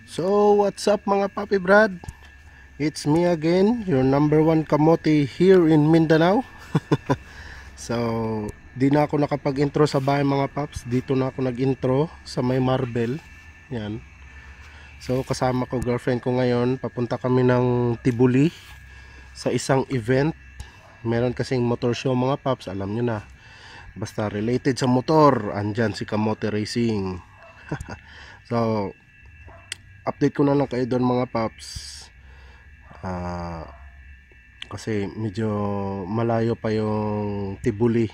So what's up mga Papi Brad? It's me again, your number one kamote here in Mindanao. So di na ako nakapag-intro sa bahay mga paps. Dito na ako nag-intro sa may Marble. Yan. So kasama ko girlfriend ko ngayon. Papunta kami ng Tibuli sa isang event. Meron kasing motor show mga paps, alam nyo na. Basta related sa motor, andyan si Kamote Racing. So update ko na lang kayo doon mga paps. Kasi medyo malayo pa yung Tibuli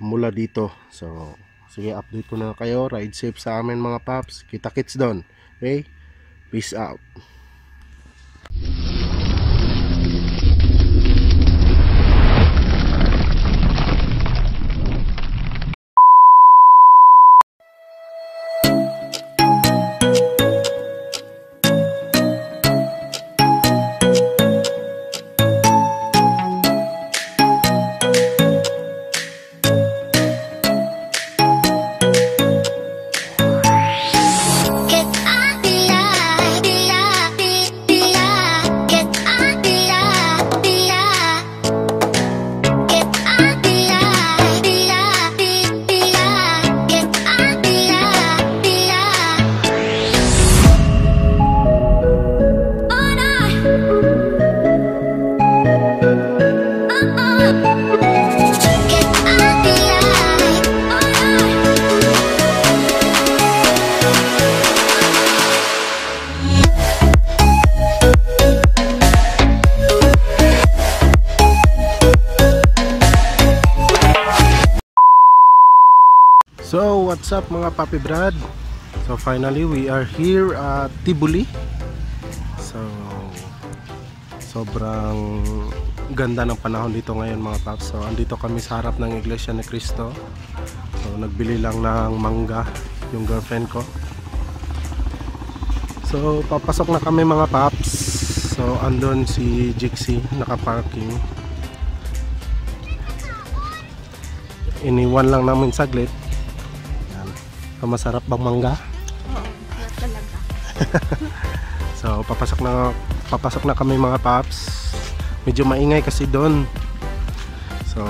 mula dito. So sige, update ko na lang kayo. Ride safe sa amin mga paps. Kita kits doon. Okay, peace out. So what's up mga Papi Brad? So finally we are here at Tibuli. So sobrang ganda ng panahon dito ngayon mga paps. So andito kami sa harap ng Iglesia ni Cristo. So nagbili lang ng mangga yung girlfriend ko. So papasok na kami mga paps. So andun si Jixie nakaparking. Iniwan lang namin saglit. Masarap bang mangga? Oo, masarap talaga. So papasok na kami mga paps. Medyo maingay kasi doon. So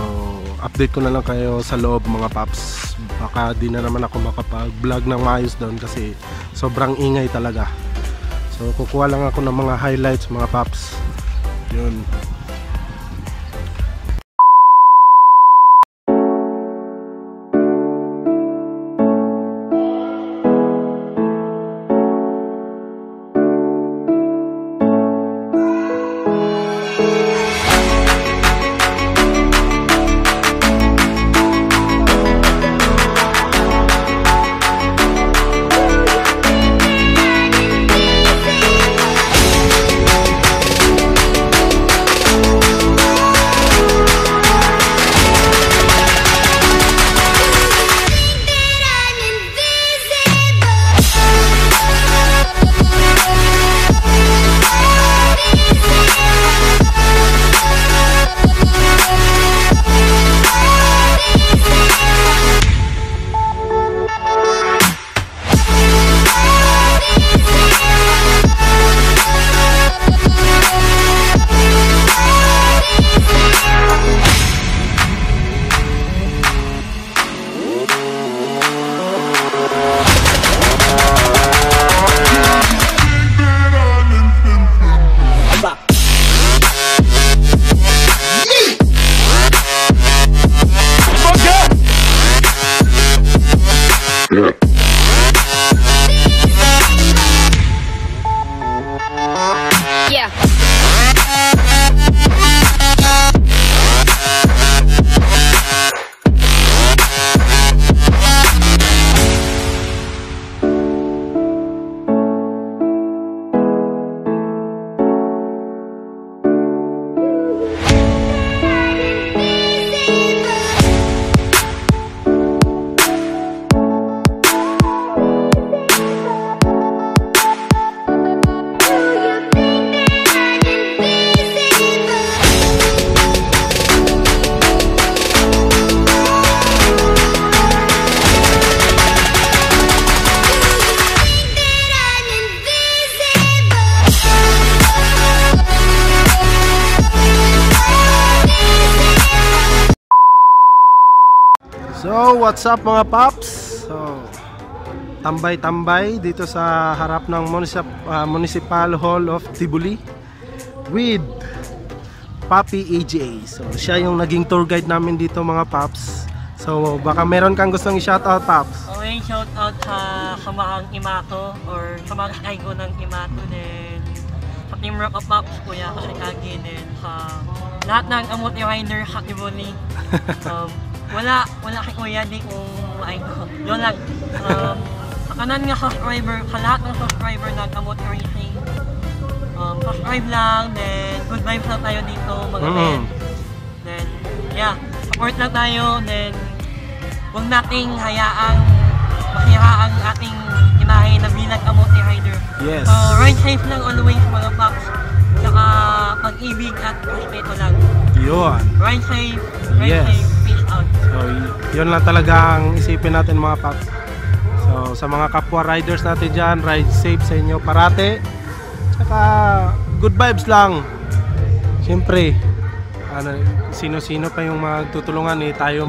update ko na lang kayo sa loob mga paps. Baka di na naman ako makapag-vlog ng maayos doon kasi sobrang ingay talaga. So kukuha lang ako ng mga highlights mga paps. Yun. So, what's up mga paps? So, tambay-tambay dito sa harap ng Municipal Hall of Tibuli with Papi AJ. So, siya yung naging tour guide namin dito mga paps. So, baka meron kang gustong i-shoutout, paps? Okay, shoutout sa mahang Imato or sa mga kaigo ng Imato din. Sa Team Rock of Pops, Kuya Kashikagi din. Sa lahat ng Amote Rider sa Tibuli. Wala kay Kuya di kung maigo. Yun lang. Sa kanan nga subscriber, sa lahat ng subscriber ng Amote Racing. Subscribe lang, then good vibes lang tayo dito mga men. Then, yeah, support lang tayo, then huwag nating hayaang masira ang ating imahe na bilang Amote Rider. Yes. So, ride safe lang always mga paps. Saka pag-ibig at respeto lang. Yun. Ride safe, Yes. peace out. So, yun lang talaga ang isipin natin mga paps. So, sa mga kapwa riders natin dyan, ride safe sa inyo parate. Tsaka, good vibes lang. Siyempre, sino-sino pa yung magtutulungan eh. Tayo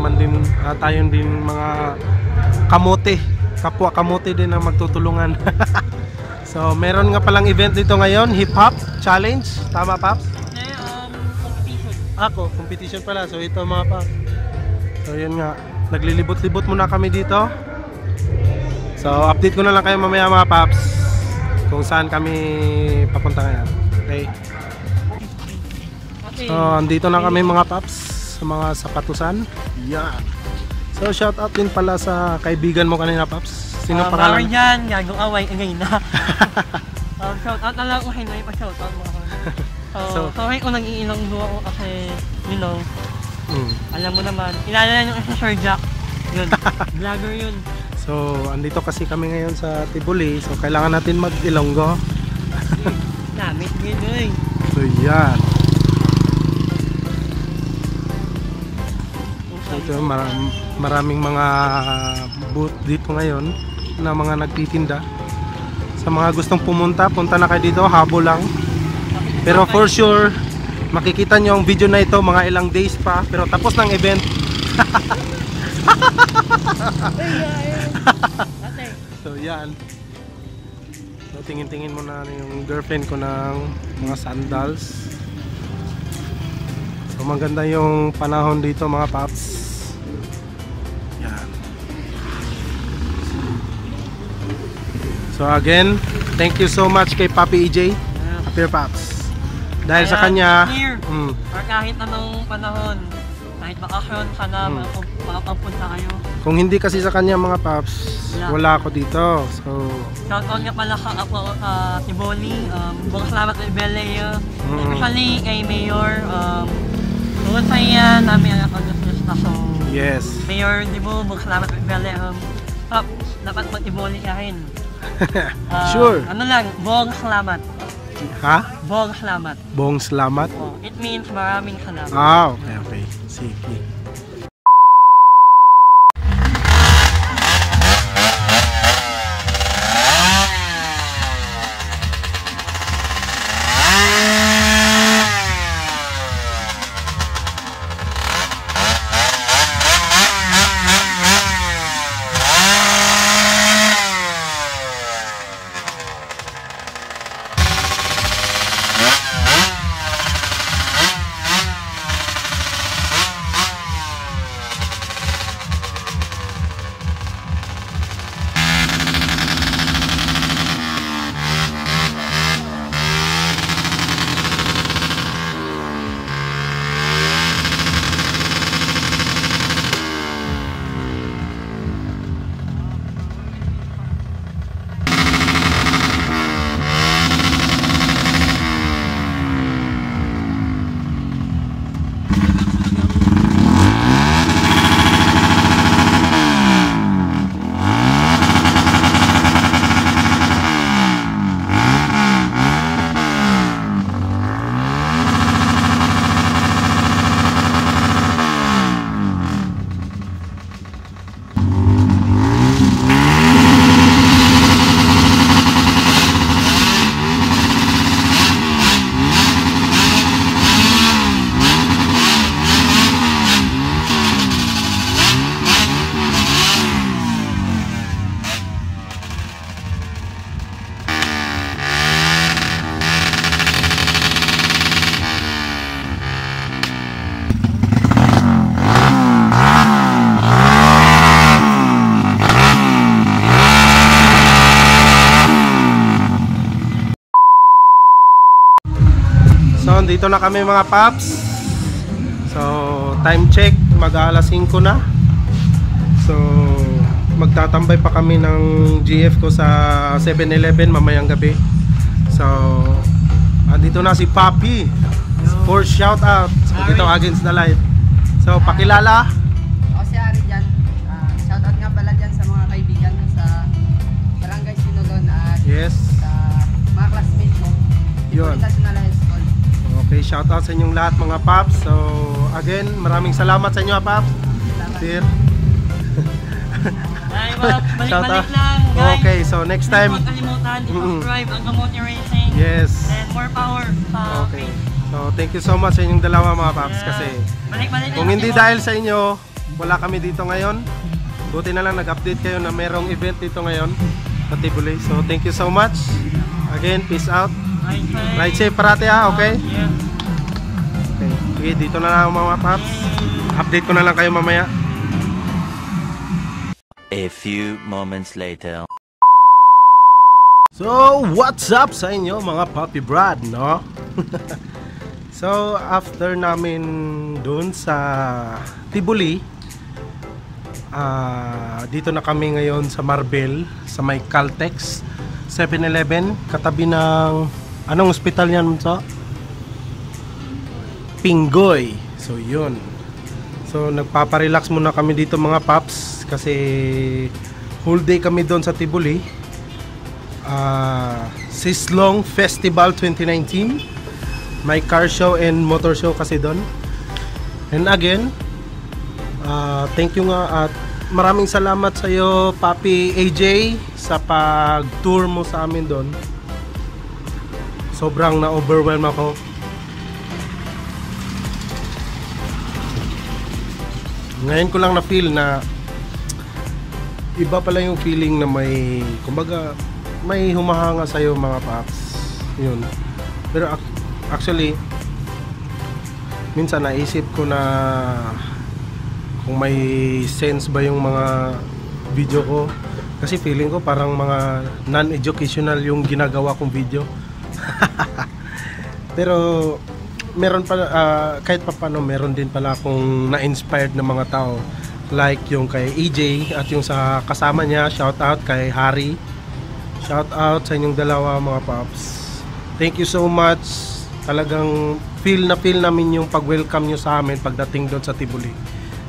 din mga kamote. Kapwa kamote din ang magtutulungan. So, meron nga palang event dito ngayon, Hip Hop Challenge. Tama, Paps? Competition. Competition pala. So, ito mga Paps. So, yun nga. Naglilibot-libot muna kami dito. So, update ko na lang kayo mamaya mga Paps kung saan kami papunta ngayon. Okay? So, andito na kami mga Paps sa mga sapatusan. Yan. So, shoutout din pala sa kaibigan mo kanina, Paps. Sino pangalan? Bawal yan, gagong away, ngayon na. Shoutout na lang kung hindi pa shoutout mo ako. So, sorry kung nag-iilang duwa ko kasi, you know, alam mo naman, ilala yung isa Sir Jack. Yun, vlogger yun. So, andito kasi kami ngayon sa Tibuli. So, kailangan natin mag-Ilonggo. Namit yun eh. So, yan. So, ito, maraming mga booth dito ngayon na mga nagtitinda. Sa mga gustong pumunta, punta na kayo dito, habol lang. Pero for sure, makikita nyo ang video na ito mga ilang days pa. Pero tapos ng event. So yan. So tingin-tingin mo na yung girlfriend ko ng mga sandals. So maganda yung panahon dito mga paps. Yan. So again, thank you so much kay Papi EJ, Appear Paps. Dahil sa kanya, or kahit anong panahon, kahit bakasyon, sana makapunta kayo. kung hindi kasi sa kanya mga Paps, wala ako dito. So, shoutout nga pala ka ako sa Tiboli, buong salamat kay Belea, especially kay Mayor, buong saya namin ang ako so, yes. Mayor Dibo, buong salamat kay Belea, dapat mag-Tiboli kahin. Sure. Ano lang, buong salamat. Ha? Buong salamat. Buong salamat? Oh, it means maraming salamat. Okay. Sige. andito na kami mga paps. So, time check, mag-aalas 5 na. So, magtatambay pa kami ng GF ko sa 7-Eleven mamayang gabi. So, andito na si Papi for shout out. So, dito against the light. So, pakilala. Ako si Ari dyan. Shoutout nga pala dyan sa mga kaibigan ko sa Barangay Sinulon at Yes. sa mga classmates ko. Yun. National High School. Okay, shout out sa inyong lahat mga paps. So, again, maraming salamat sa inyo paps. Sir. Ay, balik-balik Shout out. lang, guys. Okay, so next time. Huwag kalimutan, i-subscribe ang Kamote Racing. Yes. And more power sa Okay. page. So, thank you so much sa inyong dalawa mga paps kasi Balik-balik kung lang hindi si dahil sa inyo, wala kami dito ngayon. Buti na lang nag-update kayo na merong event dito ngayon sa Tibuli. So, thank you so much. Again, peace out. Ride safe parati ha, okay? Yeah. Okay, sige, dito na lang mga paps. Update ko na lang kayo mamaya. A few moments later. So, what's up sa inyo mga Papi Brad, no? So, after namin dun sa Tibuli, dito na kami ngayon sa Marbel, sa may Caltex 7-Eleven, katabi ng anong ospital yan sa? Pingoy. So, yun. So, nagpaparelax muna kami dito mga paps kasi whole day kami doon sa Tibuli. Sislong Festival 2019. May car show and motor show kasi doon. And again, thank you nga at maraming salamat sa iyo Papi AJ sa pag-tour mo sa amin doon. Sobrang na-overwhelm ako. Ngayon ko lang na-feel na iba pala yung feeling na may, kumbaga, may humahanga sa'yo mga paps. Yun. Pero actually, minsan naisip ko na kung may sense ba yung mga video ko. Kasi feeling ko parang mga non-educational yung ginagawa kong video. Pero meron pa kahit pa paano meron din pala akong na-inspired na mga tao, like yung kay EJ at yung sa kasama niya. Shout out kay Harry, shout out sa inyong dalawa mga paps. Thank you so much. Talagang feel namin yung pag-welcome nyo sa amin pagdating doon sa Tibuli.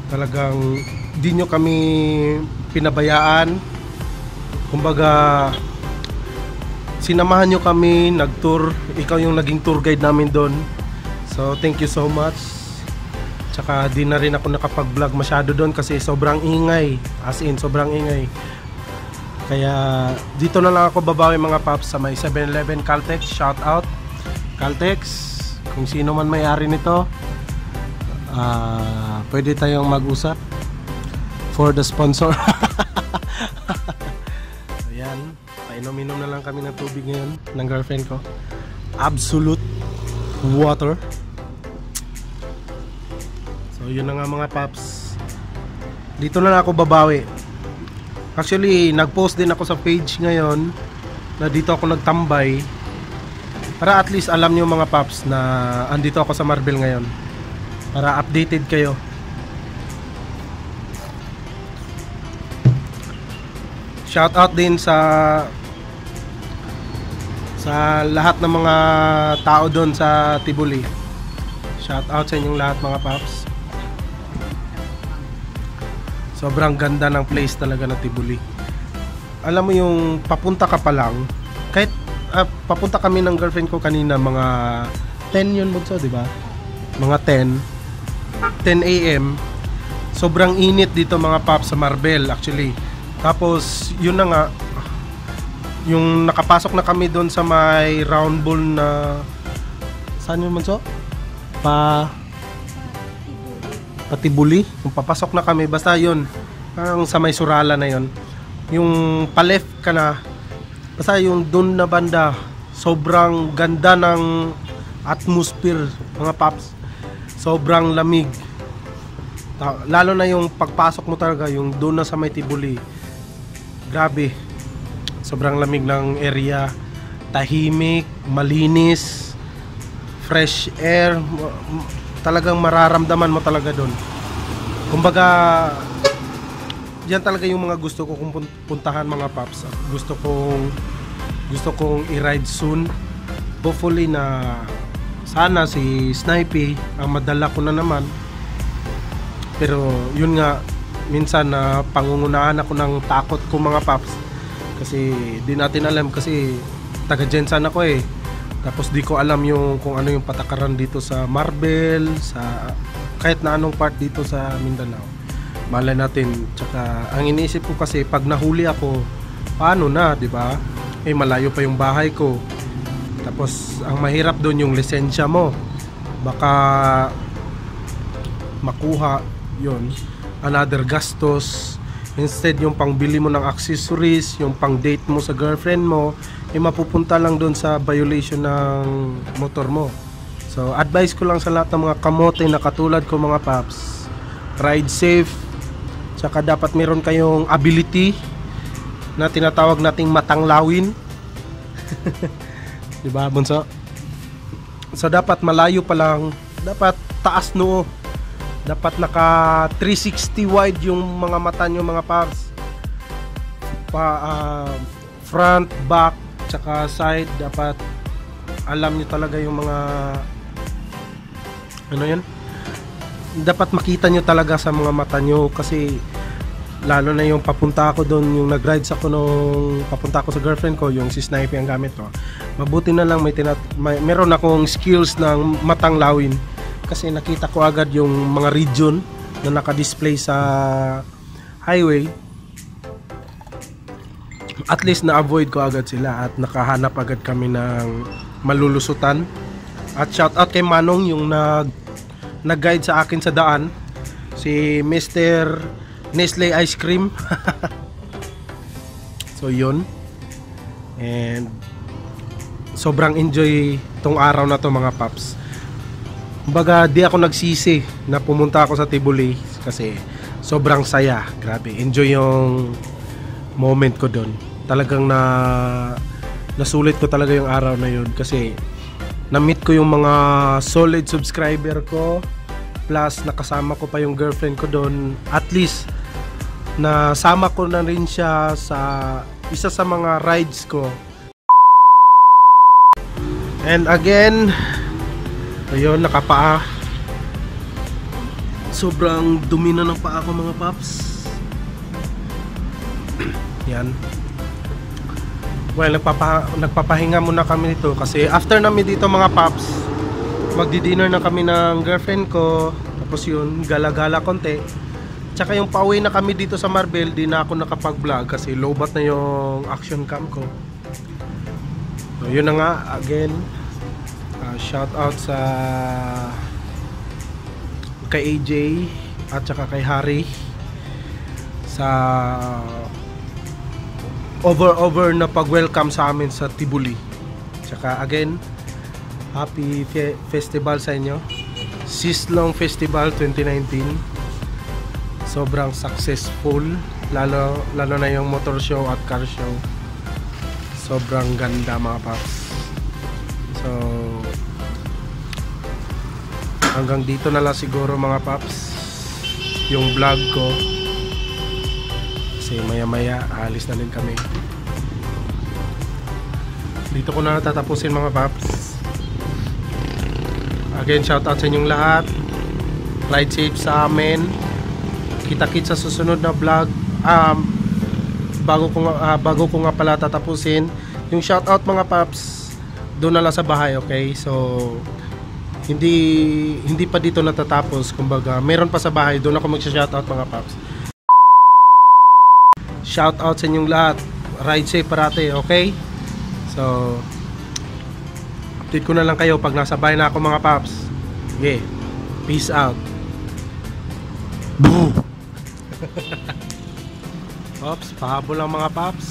Talagang di nyo kami pinabayaan, kumbaga sinamahan nyo kami, nag-tour. Ikaw yung naging tour guide namin doon. So, thank you so much. Tsaka, di na rin ako nakapag-vlog masyado doon kasi sobrang ingay. As in, sobrang ingay. Kaya, dito na lang ako babawi mga paps sa may 7-Eleven Caltex. Shout out, Caltex. Kung sino man may-ari nito, pwede tayong mag-usap for the sponsor. Ayan, painom-inom na lang kami ng tubig ngayon ng girlfriend ko. Absolute water. So yun na nga mga paps. Dito na ako babawi. Actually, nag-post din ako sa page ngayon na dito ako nagtambay para at least alam nyo mga paps na andito ako sa Marbel ngayon, para updated kayo. Shout out din sa lahat ng mga tao doon sa Tibuli. Shout out sa inyong lahat mga paps. Sobrang ganda ng place talaga na Tibuli. Alam mo yung papunta ka pa lang, kahit papunta kami ng girlfriend ko kanina mga 10 yun bunso, di ba? Mga 10 AM. Sobrang init dito mga paps sa Marbel actually. Tapos yun na nga, yung nakapasok na kami doon sa may round ball na saan yun bunso? Patibuli. Kung papasok na kami, basta yun, parang sa may Surala na yun, yung pa-left ka na, basta yung doon na banda, sobrang ganda ng atmosphere mga paps. Sobrang lamig, lalo na yung pagpasok mo talaga, yung doon na sa may Tibuli, grabe, sobrang lamig ng area, tahimik, malinis, fresh air, talagang mararamdaman mo talaga doon. Kumbaga, yan talaga yung mga gusto ko kung puntahan mga paps. Gusto kong i-ride soon. Hopefully na sana si Snipey ang madala ko na naman. Pero yun nga, minsan na pangungunahan ako ng takot ko mga paps. Kasi di natin alam, kasi taga Jensan ako eh. Tapos di ko alam yung kung ano yung patakaran dito sa Marbel, sa kahit na anong part dito sa Mindanao. Malay natin. Tsaka ang iniisip ko kasi pag nahuli ako, paano na, di ba? Eh malayo pa yung bahay ko. Tapos ang mahirap doon yung lisensya mo. Baka makuha yon, another gastos. Instead yung pangbili mo ng accessories, yung pang date mo sa girlfriend mo, eh mapupunta lang doon sa violation ng motor mo. So advice ko lang sa lahat ng mga kamote na katulad ko mga paps, ride safe. Tsaka dapat meron kayong ability na tinatawag nating matanglawin. Diba, bunso? So dapat malayo pa lang, dapat taas noo. Dapat naka 360 wide yung mga mata nyo mga paps. Front, back, tsaka side, dapat alam nyo talaga yung mga ano yan? Dapat makita nyo talaga sa mga mata nyo, kasi lalo na yung papunta ako doon, yung nag-rides ako nung papunta ako sa girlfriend ko, yung si Snipey ang gamit ko. Mabuti na lang meron akong skills ng matanglawin, kasi nakita ko agad yung mga region na naka-display sa highway. At least na-avoid ko agad sila at nakahanap agad kami ng malulusutan. At shout out kay Manong, yung nag-guide sa akin sa daan, si Mr. Nestle Ice Cream. So yun, and sobrang enjoy tong araw na to mga paps. Kumbaga di ako nagsisi na pumunta ako sa Tibuli, kasi sobrang saya. Grabe, enjoy yung moment ko doon. Talagang nasulit ko talaga yung araw na yun, kasi na-meet ko yung mga solid subscriber ko, plus nakasama ko pa yung girlfriend ko doon. At least nasama ko na rin siya sa isa sa mga rides ko. And again, ayun, nakapaa. Sobrang dumi na ng paa ko mga paps. Yan. Well, nagpapahinga muna kami dito, kasi after namin dito mga paps, magdi-dinner na kami ng girlfriend ko. Tapos yun, gala-gala konti. Tsaka yung pauwi na kami dito sa Marbel, di na ako nakapag-vlog kasi lowbat na yung action cam ko. So yun na nga, again, shout out sa kay AJ at saka kay Harry sa over na pag-welcome sa amin sa Tibuli. Tsaka again, happy festival sa inyo. Sislong Festival 2019. Sobrang successful, lalo na yung motor show at car show. Sobrang ganda mga paps. So hanggang dito na lang siguro mga paps yung vlog ko, kasi maya alis na din kami. Dito ko na tatapusin mga paps. Again, shout out sa inyong lahat. Ride safe sa amin. Kita-kits sa susunod na vlog. Bago ko nga pala tatapusin yung shout out mga paps, doon na lang sa bahay, okay? So hindi pa dito natatapos. Kumbaga meron pa sa bahay, doon ako magsha-shoutout mga paps. Shoutout sa inyong lahat. Ride safe parate, okay? So update ko na lang kayo pag nasa bahay na ako mga paps. Okay, peace out. Boo! Ops, pahabol lang mga paps.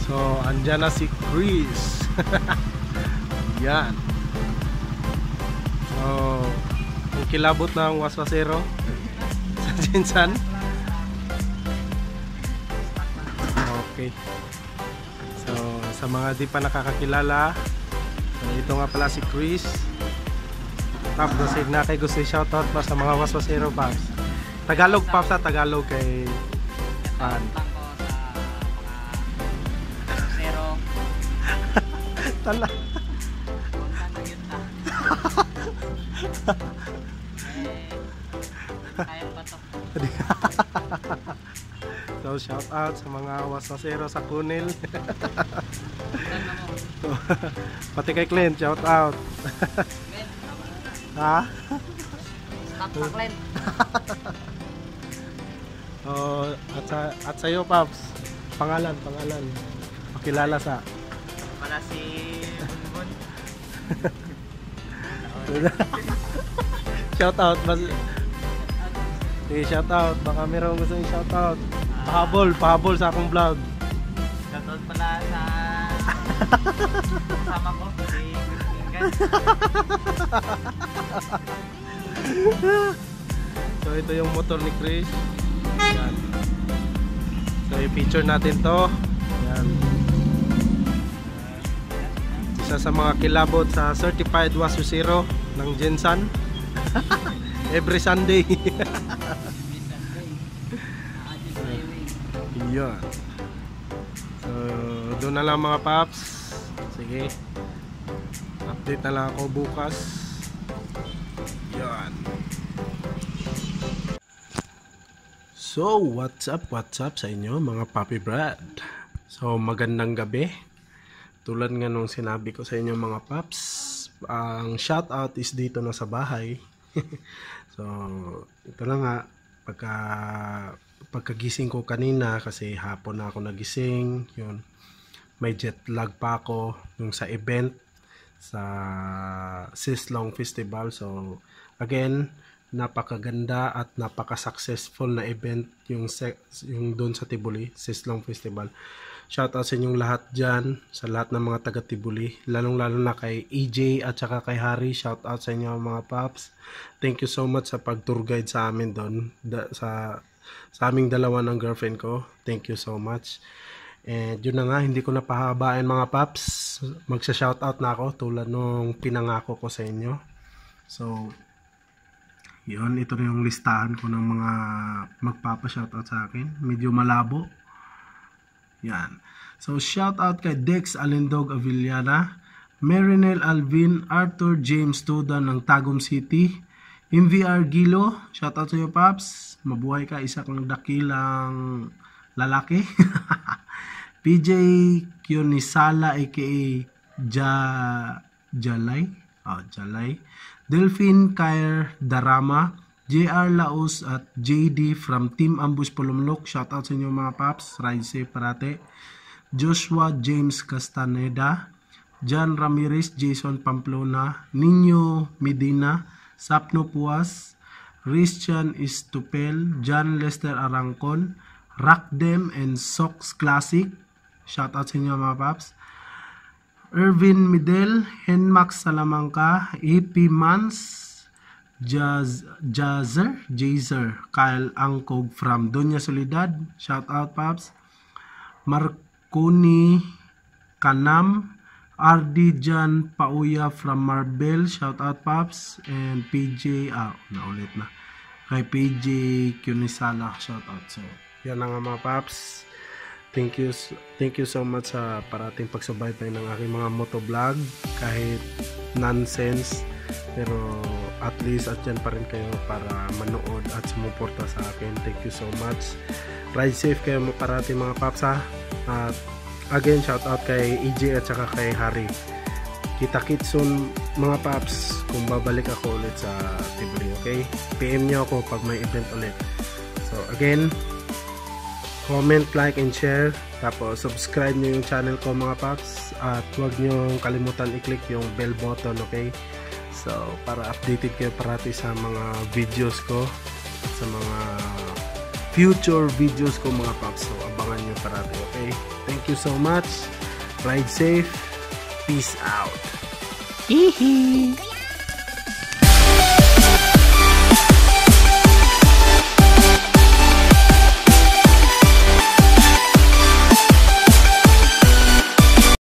So andyan na si Chris. Yan. So ang kilabot ng waswasero sa Jensan. Okay. So sa mga di pa nakakakilala, So, ito nga pala si Chris. Pops, kasi na kay gusto shoutout pa sa mga waswasero, Pops. Tagalog, Pops, ha? Tagalog kay Pan. Pero, Tala. punta na yun na. Kaya ba to? So, shoutout sa mga waswasero sa Kunil. Pati kay Clint, shoutout. Ha? Stop na, Glenn. Oh, at sa iyo, Pops. Pangalan. Pakilala sa Para si Bunbun. shoutout. Shoutout. Baka meron gusto yung shoutout. Pahabol sa akong vlog. Shoutout pala sa kasama ko, si Christine. So ito yung motor ni Chris. Yan. So i-feature natin to. Yan. Isa sa mga kilabot sa certified washer ng Jensan. Every Sunday. Yan. So doon na lang mga paps. Sige. Update na lang ako bukas. Yan. So, what's up sa inyo mga Papi Brad? So, magandang gabi. Tulad nga nung sinabi ko sa inyo mga paps, ang shoutout is dito na sa bahay. So, ito na nga, pagkagising ko kanina, kasi hapon na ako nagising, yun, may jet lag pa ako yung sa event sa Sislong Festival. So, again, napakaganda at napaka-successful na event yung doon sa Tibuli, Sislong Festival. Shoutout sa inyong lahat dyan, sa lahat ng mga taga Tibuli, lalong-lalo na kay EJ at saka kay Harry. Shoutout sa inyo mga paps. Thank you so much sa pag-tour guide sa amin doon, sa aming dalawa ng girlfriend ko. Thank you so much. And yun na nga, hindi ko napahabain mga paps. Magsha-shoutout na ako tulad nung pinangako ko sa inyo. So, yun, ito na yung listahan ko ng mga magpapa-shoutout sa akin. Medyo malabo. Yan. So, shoutout kay Dex Alindog Avillana, Marinel Alvin, Arthur James Tudan ng Tagum City, MVR Gilo, shoutout sa iyo Paps. Mabuhay ka, isa kang dakilang lalaki. PJ Kyonisala aka Jalay. Delphine Kair Darama, JR Laos at JD from Team Ambush Pulumlok. Shoutout sa inyo mga paps. Ride safe parate. Joshua James Castaneda, John Ramirez, Jason Pamplona, Nino Medina, Sapno Puas, Christian Istupel, John Lester Arangcon, Rockdem and Sox Classic. Shoutout sa inyo mga paps. Irvin Midel, Henmax Salamangka, AP Mans, Jazer, Kyle Angkog from Doña Soledad. Shout out Paps. Marconi Kanam, RD Jan Pauya from Marbel. Shout out Paps. And PJ, naulit na. Kay PJ Kunisala, shout out. So, yan na nga mga Paps. Thank you so much sa parating pagsubaybay ng aking mga motovlog. Kahit nonsense, pero at least at dyan pa rin kayo para manood at sumuporta sa akin. Thank you so much. Ride safe kayo parating mga paps ha. At again, shout out kay EJ at saka kay Harry. Kita-kits soon mga paps kung babalik ako ulit sa Tibuli, okay? PM nyo ako pag may event ulit. So again, comment, like, and share. Tapos, subscribe nyo yung channel ko mga paps. At huwag nyo kalimutan i-click yung bell button, okay? So, para updated kayo parati sa mga videos ko. Sa mga future videos ko mga paps. So, abangan nyo parati, okay? Thank you so much. Ride safe. Peace out. Hihi.